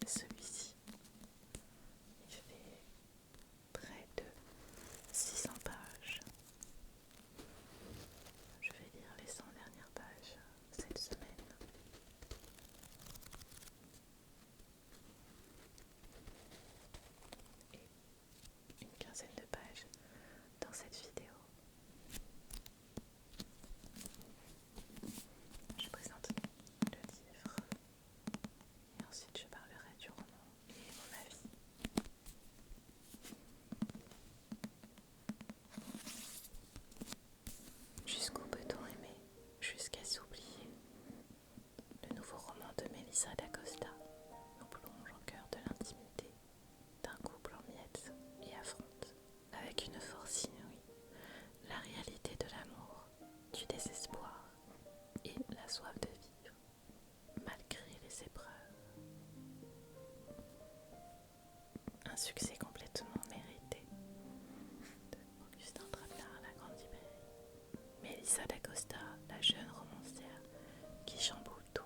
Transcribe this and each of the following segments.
Celui-ci, il fait près de 600 pages. Je vais lire les 100 dernières pages cette semaine. Et une quinzaine de pages dans cette vidéo. Je présente le livre et ensuite je parlerai du roman et mon avis. Jusqu'où peut-on aimer, jusqu'à s'oublier? Le nouveau roman de Melissa d'Acosta nous plonge au cœur de l'intimité d'un couple en miettes et affronte, avec une force inouïe, la réalité de l'amour, du désespoir et la soif de vivre, malgré les épreuves. Un succès complètement mérité de Augustin Trapenard à la Grande Librairie. Melissa d'Acosta, la jeune romancière qui chamboule tout.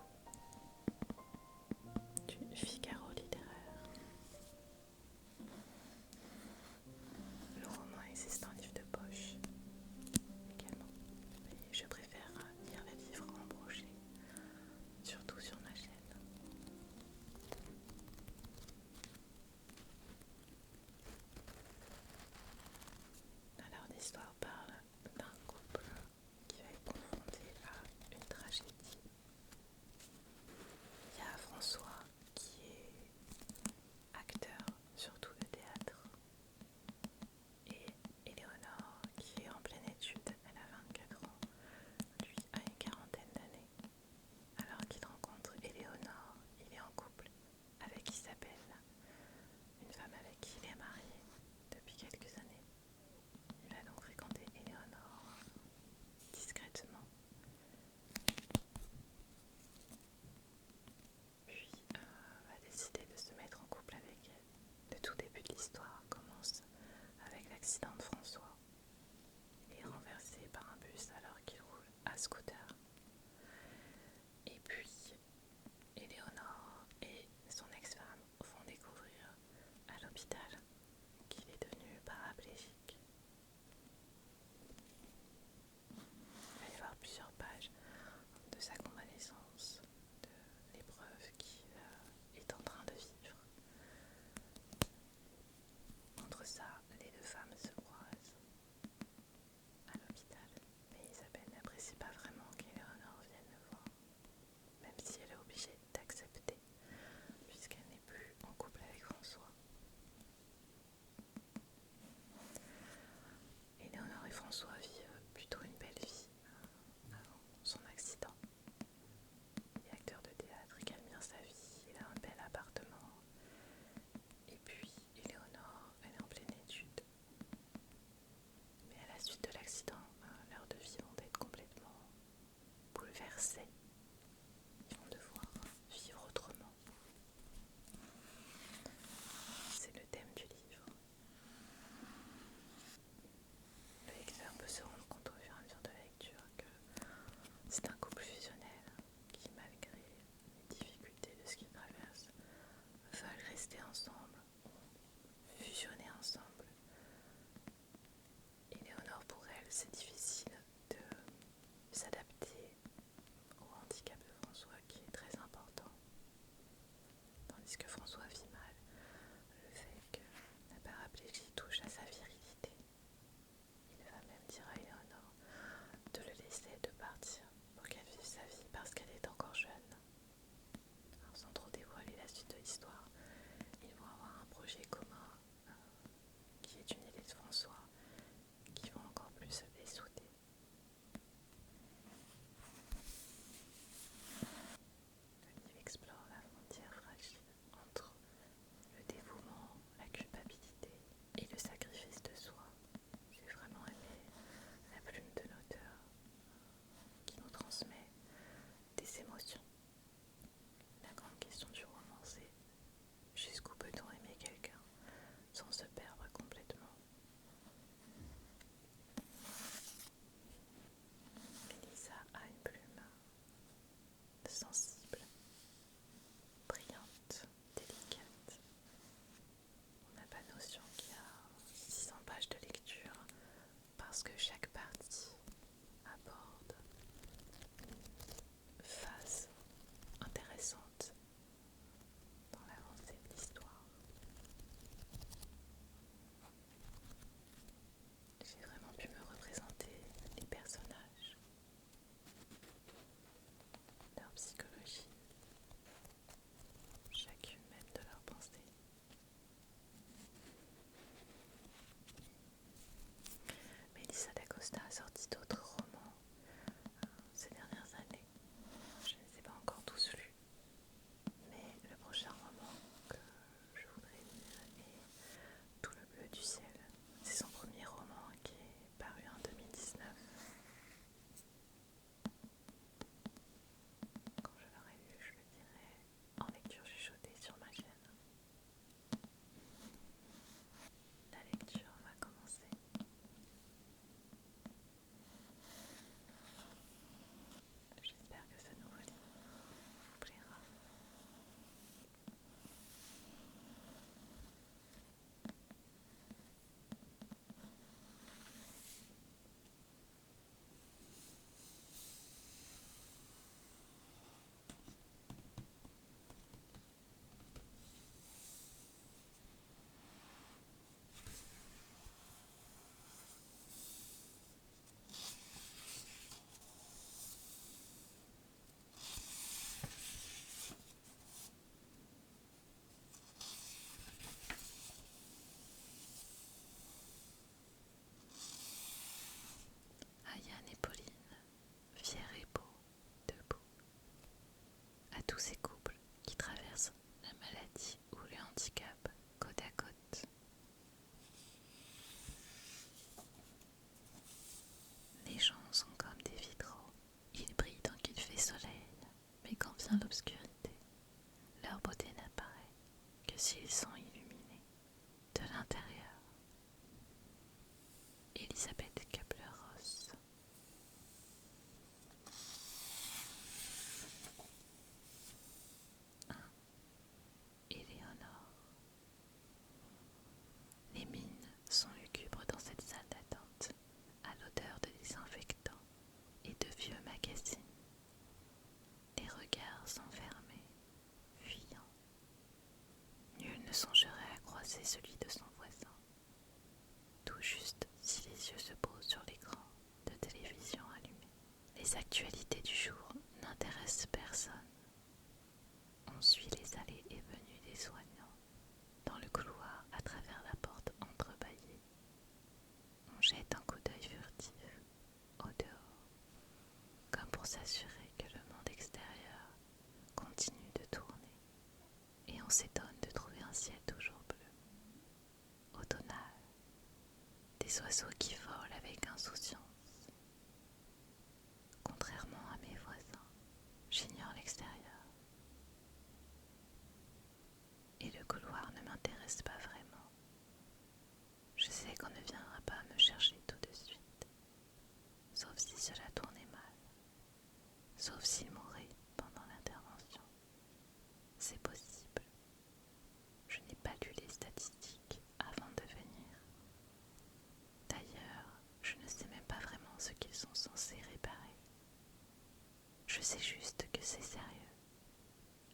tous ces couples qui traversent la maladie ou le handicap côte à côte. Les gens sont comme des vitraux, ils brillent tant qu'il fait soleil, mais quand vient l'obscurité, leur beauté n'apparaît que s'ils sont illuminés de l'intérieur. Elisabeth Kübler-Ross. Éléonore. Les mines sont lugubres dans cette salle d'attente, à l'odeur de désinfectant et de vieux magazines. Les regards sont fermés, fuyants. Nul ne songerait à croiser celui de son voisin, tout juste si les yeux se posent sur l'écran de télévision allumé. Les actualités du jour n'intéressent personne. On suit les allées et venues des soignants dans le couloir à travers la porte entrebâillée. On jette un coup d'œil furtif au dehors, comme pour s'assurer que le monde extérieur continue de tourner, et on s'étonne de trouver un ciel toujours bleu, automnal, des oiseaux qui volent avec insouciance. Contrairement à mes voisins, j'ignore l'extérieur. Et le couloir ne m'intéresse pas vraiment. Je sais qu'on ne viendra pas me chercher tout de suite, sauf si cela tournait mal, sauf s'il mourait pendant l'intervention. C'est possible. Je n'ai pas lu les statistiques avant de venir. D'ailleurs, je ne sais même pas vraiment ce qu'ils sont censés réparer. Je sais juste que c'est sérieux,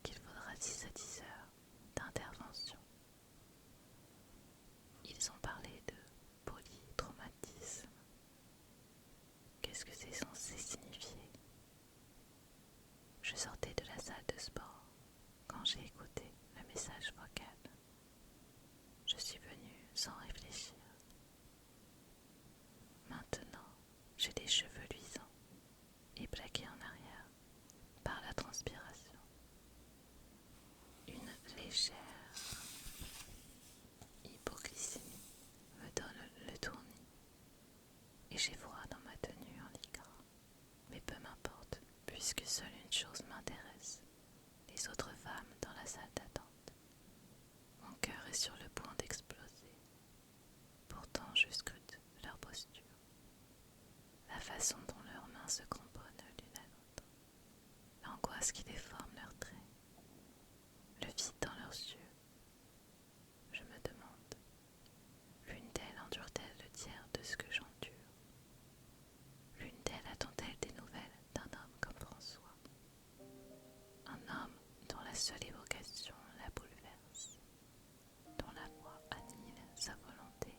qu'il faudra 6 à 10 heures d'intervention. Ils ont parlé de polytraumatisme. Qu'est-ce que c'est censé signifier? Je sortais de la salle de sport quand j'ai écouté le message vocal. Je suis venue sans réfléchir. Maintenant, j'ai des cheveux luisants et plaqués en arrière par la transpiration. Une légère hypoglycémie me donne le tournis et j'ai froid dans ma tenue en lycra. Mais peu m'importe, puisque seule une chose m'intéresse, les autres femmes dans la salle d'attente. Mon cœur est sur le point d'exploser. Pourtant, je scrute leur posture, la façon dont leurs mains se cramponnent l'une à l'autre, l'angoisse qui déforme leurs traits, le vide dans leurs yeux. Je me demande, l'une d'elles endure-t-elle le tiers de ce que j'endure? L'une d'elles attend-elle des nouvelles d'un homme comme François? Un homme dont la seule évocation la bouleverse, dont la voix annihile sa volonté.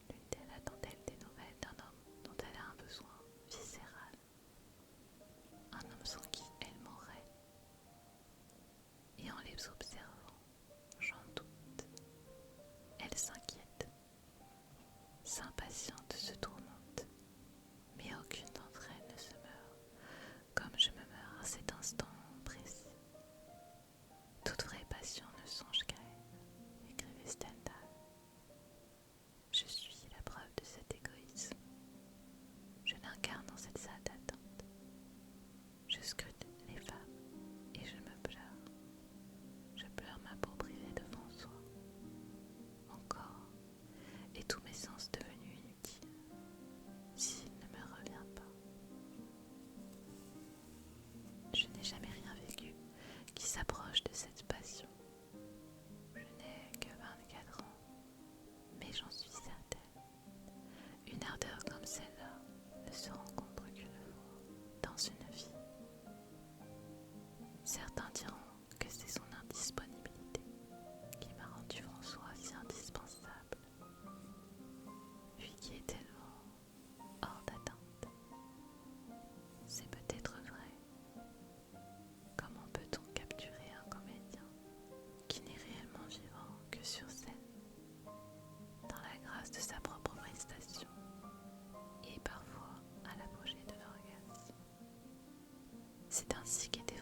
L'une d'elles attend-elle des nouvelles d'un homme dont elle a un besoin viscéral, un homme sans qui elle mourrait? Et en les observant, j'en doute. Elle s'inquiète, s'impatiente, se tourmente, mais aucune d'entre elles ne se meurt comme je me meurs à cet instant précis. Toute vraie passion ne songe qu'à elle, écrivait Stendhal. Je suis la preuve de cet égoïsme. Je l'incarne dans cette salle d'attente. Je scrute les femmes et je me pleure. Je pleure ma peau privée de François. Mon corps et tous mes sens devenus inutiles s'il ne me revient pas. Je n'ai jamais rien vécu qui s'approche de cette passion. Je n'ai que 24 ans, mais j'en suis certaine. Une ardeur comme celle-là ne se rencontre qu'une fois dans une vie. Certains diront que c'est son indisponibilité qui m'a rendu François si indispensable, lui qui est tellement hors d'atteinte. C'est peut-être vrai. Comment peut-on capturer un comédien qui n'est réellement vivant que sur scène, dans la grâce de sa propre prestation et parfois à l'apogée de l'orgasme? C'est ainsi qu'était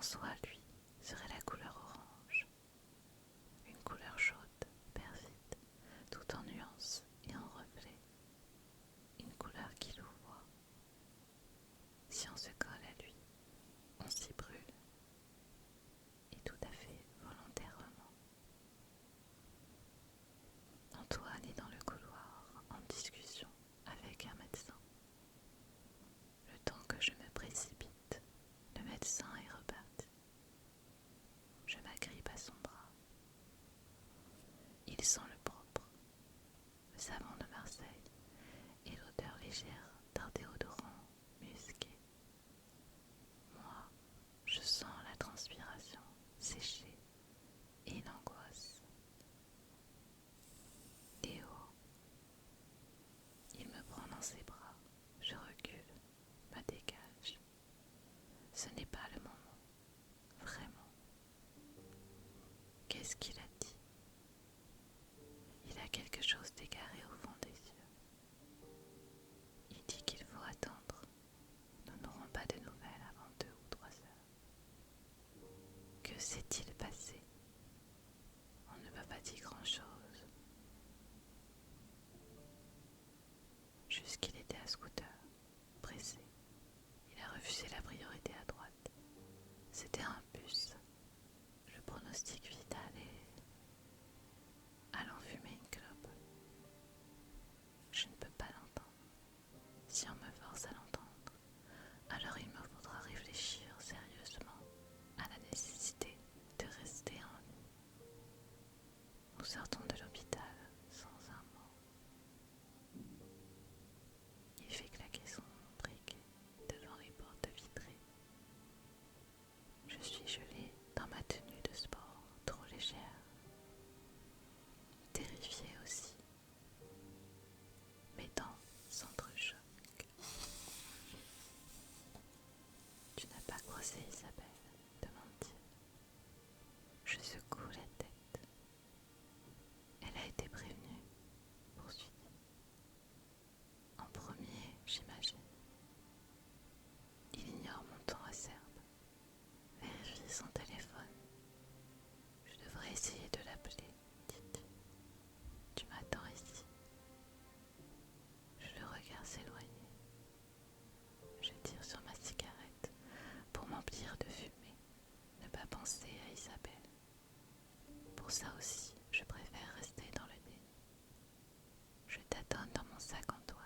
François, lui, serait la couleur orange, une couleur chaude, perfide, tout en nuances et en reflets, une couleur qui louvoie. Si on se colle à lui, on s'y brûle, et tout à fait volontairement. Antoine est dans le couloir en discussion avec un médecin. Le temps que je me précipite, le médecin est reparti. Je m'agrippe à son bras. Il sent le propre, le savon de Marseille et l'odeur légère d'un déodorant musqué. Moi, je sens la transpiration séchée et l'angoisse. Léo, il me prend dans ses bras, je recule, me dégage. Ce n'est pas le moment, vraiment. Qu'est-ce qu'il a dit? Il a quelque chose d'égaré au fond des yeux. Il dit qu'il faut attendre. Nous n'aurons pas de nouvelles avant 2 ou 3 heures. Que s'est-il passé? On ne m'a pas dit grand-chose. Juste qu'il était à scooter, pressé. Il a refusé la priorité à droite. C'était un bus. Le pronostic vital est... Allons fumer une clope. Je ne peux pas l'entendre. Si on me force à l'entendre, alors il me faudra réfléchir sérieusement à la nécessité de rester en vie. Nous sortons de l'hôpital sans un mot. Il fait claquer son briquet devant les portes vitrées. Je suis gelée dans ma tenue de sport trop légère. Terrifiée aussi. Mes dents s'entrechoquent. Tu n'as pas croisé Isabelle, demande-t-il. Je secoue la tête. Elle a été prévenue, poursuit-il. En premier, j'imagine. Il ignore mon ton acerbe. Vérifie son téléphone. Je devrais essayer de l'appeler, dit-il. Tu m'attends ici. Je le regarde s'éloigner. Je tire sur ma cigarette pour m'emplir de fumée. Ne pas penser à Isabelle. Pour ça aussi, je préfère rester dans le déni. Je tâtonne dans mon sac en toile.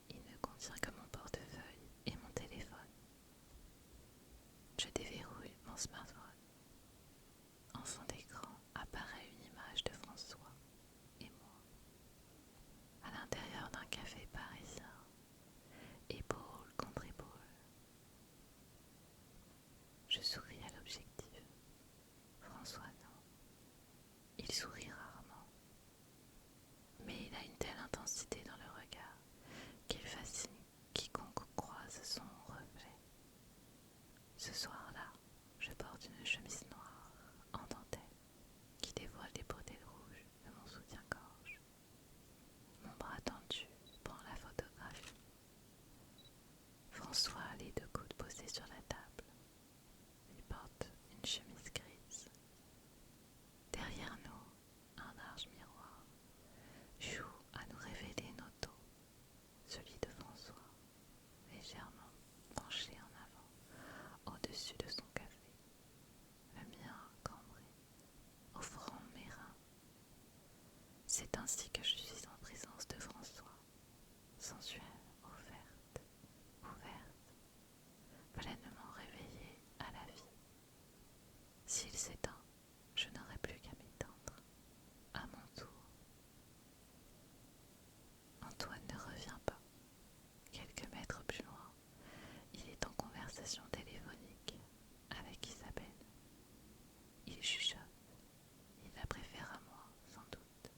Il ne contient que mon portefeuille et mon téléphone. Je déverrouille mon smartphone. En fond d'écran apparaît une image de François et moi, à l'intérieur d'un café parisien, épaule contre épaule. Je souris à l'objectif. François, non. Il sourit rarement, mais il a une telle intensité dans le regard qu'il fascine quiconque croise son reflet. Ce soir-là, je porte une chemise noire en dentelle qui dévoile les bretelles rouges de mon soutien-gorge. Mon bras tendu prend la photographie. François a les 2 coudes posés sur la table. Il porte une chemise grise. Derrière nous, un large miroir joue à nous révéler nos dos, celui de François, légèrement penché en avant, au-dessus de son café, le mien cambré, offrant mes reins. C'est ainsi que je suis en présence de François, sensuelle, ouverte, pleinement réveillée à la vie. S'il s'éteint, je n'aurai plus qu'à m'éteindre, à mon tour. Antoine ne revient pas. Quelques mètres plus loin, il est en conversation téléphonique avec Isabelle. Il chuchote. Il la préfère à moi, sans doute.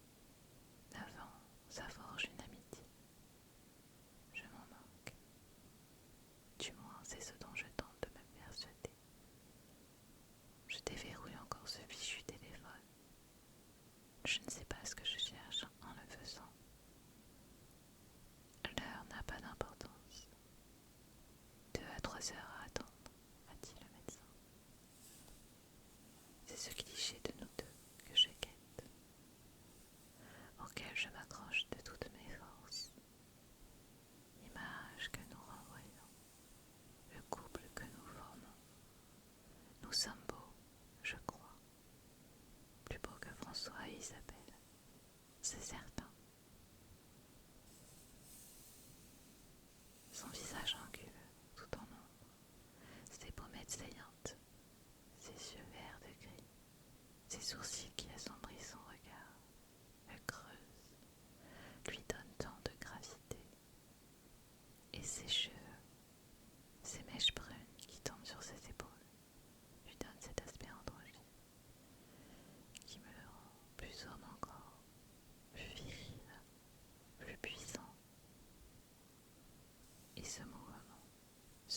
9 ans, ça forge une amitié. Je m'en moque. Du moins, c'est ce dont je tente de me persuader. Je déverrouille encore ce fichu téléphone. Je ne sais pas ce que je cherche en le faisant. L'heure n'a pas d'importance. 2 à 3 heures à attendre, a dit le médecin.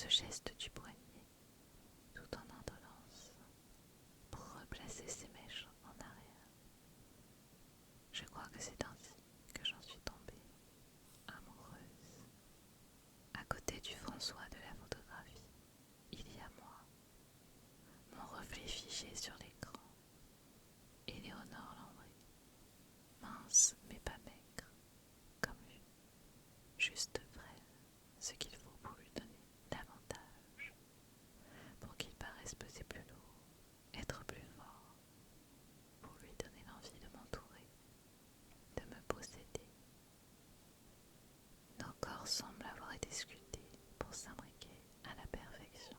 ce geste du poignet, tout en indolence, pour replacer ses mèches en arrière. Je crois que c'est ainsi que j'en suis tombée amoureuse. À côté du François de la photographie, il y a moi, mon reflet figé sur l'écran, Éléonore Landry, mince mais pas maigre, comme lui, juste frêle, ce qu'il faut pour lui donner davantage, pour qu'il paraisse peser plus lourd, être plus fort, pour lui donner l'envie de m'entourer, de me posséder. Nos corps semblent avoir été sculptés pour s'imbriquer à la perfection,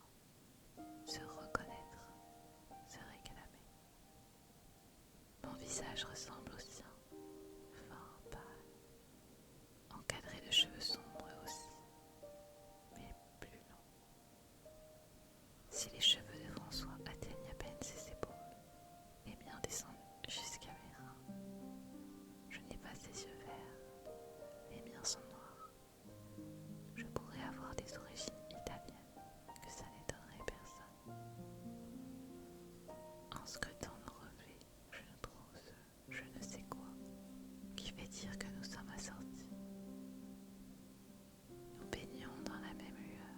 se reconnaître, se réclamer. Mon visage ressemble au sien, fin pâle, encadré de cheveux sombres aussi, mais plus longs. Si les cheveux de François atteignent à peine ses épaules, les miens descendent jusqu'à mes reins. Je n'ai pas ses yeux verts, les miens sont noirs. Je pourrais avoir des origines italiennes, que ça n'étonnerait personne. En scrutant nos reflets, je ne trouve je ne sais quoi qui fait dire que nous sommes assortis. Nous baignons dans la même lueur,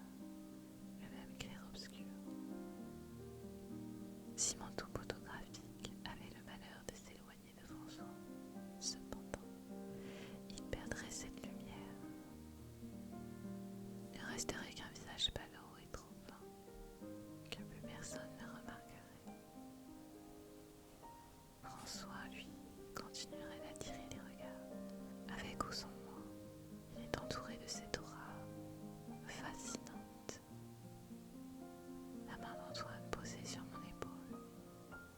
le même clair-obscur. Si mon tout photographique avait le malheur de s'éloigner de François, cependant, il perdrait cette lumière. Ne resterait qu'un visage pâle et trop fin, que plus personne ne remarquerait. François, lui, continuerait d'attirer les regards. Avec ou sans moi, il est entouré de cette aura fascinante. La main d'Antoine posée sur mon épaule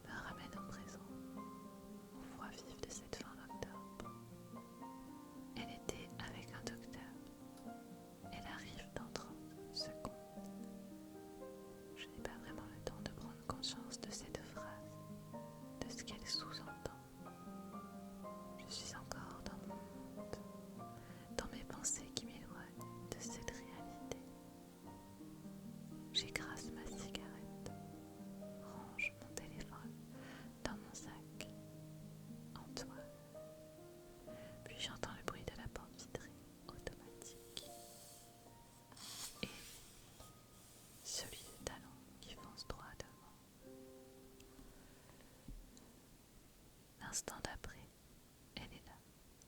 me ramène au présent, au froid vif de cette fin d'octobre. Elle était avec un docteur. Elle arrive dans 30 secondes. Je n'ai pas vraiment le temps de prendre conscience de cette phrase, de ce qu'elle sous-entend. Je suis encore dans mon monde, dans mes pensées qui m'éloignent de cette réalité. J'écrase ma cigarette, range mon téléphone dans mon sac, Antoine. Puis j'entends le bruit de la porte vitrée automatique et celui du talon qui fonce droit devant. L'instant d'après, elle est là,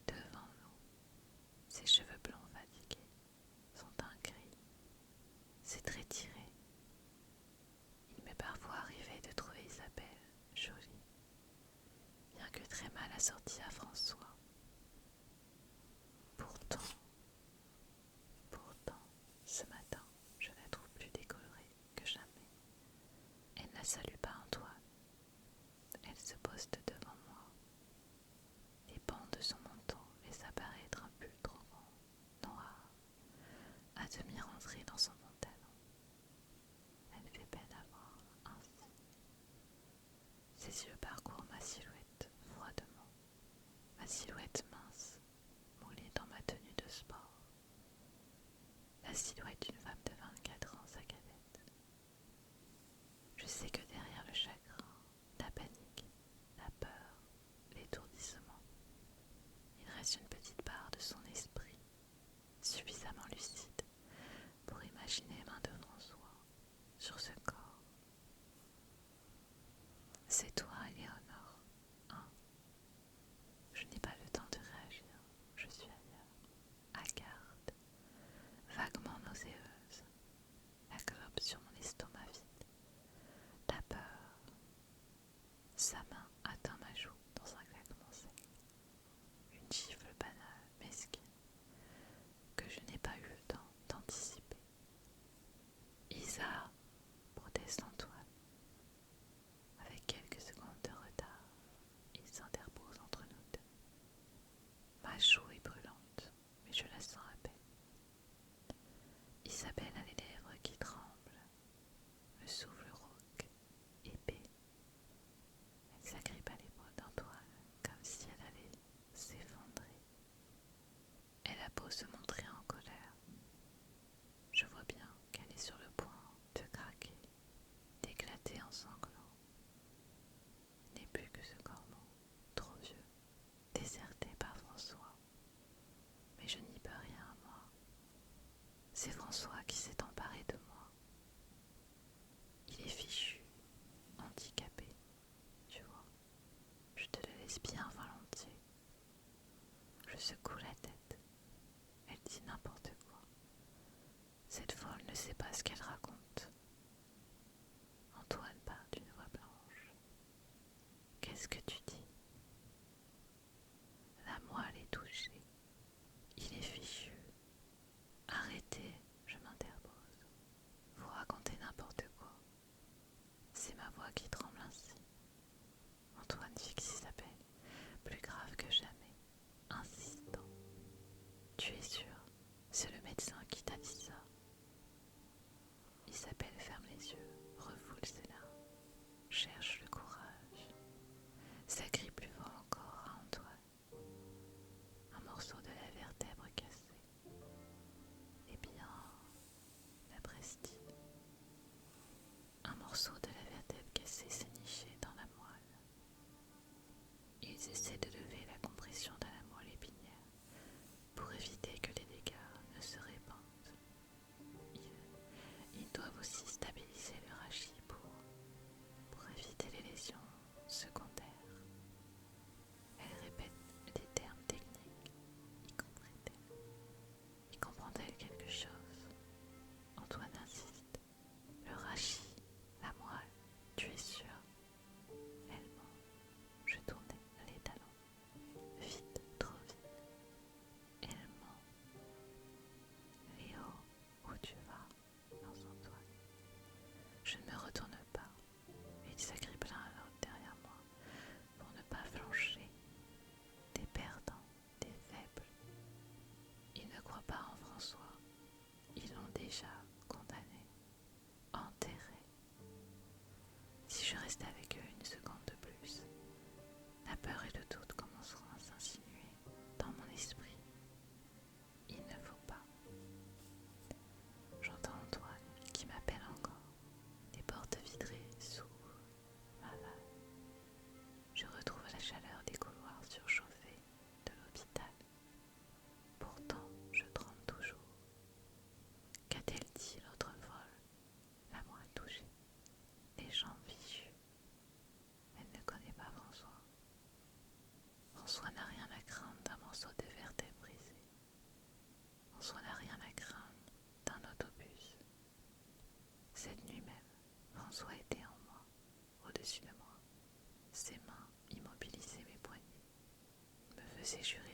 devant nous. Ses cheveux blonds fatigués, son teint gris, ses traits tirés. Il m'est parfois arrivé de trouver Isabelle jolie, bien que très mal assortie à François. Pourtant, ce matin, je la trouve plus décolorée que jamais. Elle ne salue pas Antoine. Elle se poste devant moi. Les pans de son manteau laissent apparaître un pull trop grand, noir, à demi rentré dans son pantalon. Elle fait peine à voir ainsi. Ses yeux parcourent ma silhouette froidement, ma silhouette mince, moulée dans ma tenue de sport. La silhouette d'une femme de 24 ans, sa cadette. Je sais que derrière le chagrin, la panique, la peur, l'étourdissement, il reste une petite part de son esprit, suffisamment lucide pour imaginer les mains de François sur ce corps. C'est toi, Éléonore, hein? Je n'ai pas le temps de réagir, je suis ailleurs, hagarde, vaguement nauséeuse, la clope sur mon estomac vide, la essaient de lever la compression de la moelle épinière pour éviter que les dégâts ne se répandent. Ils doivent aussi stabiliser le rachis pour éviter les lésions secondaires. Elle répète des termes techniques. Y comprend-elle quelque chose? Antoine insiste. Le rachis, la moelle, tu es sûr? Elle ment. Je tournais les talons. Vite, trop vite. Elle ment. Léo, où tu vas? Lance Antoine. Je ne me retourne pas. Ils s'agrippent l'un à l'autre derrière moi pour ne pas flancher. Des perdants, des faibles. Ils ne croient pas en François. Ils l'ont déjà condamné, enterré. Si je reste avec eux une seconde de plus, la peur et le doute commenceront à s'insinuer dans mon esprit. Il ne faut pas. J'entends Antoine qui m'appelle encore. Les portes vitrées s'ouvrent. Malade. Je retrouve la chaleur des couloirs surchauffés de l'hôpital. Pourtant, je tremble toujours. Qu'a-t-elle dit l'autre folle? La moelle touchée, les jambes fichues. Elle ne connaît pas François. François n'a rien à craindre d'un morceau de vertèbre brisé. François n'a rien à craindre d'un autobus. Cette nuit même, François était en moi, au-dessus de moi. Ses mains immobilisaient mes poignets, me faisaient jurer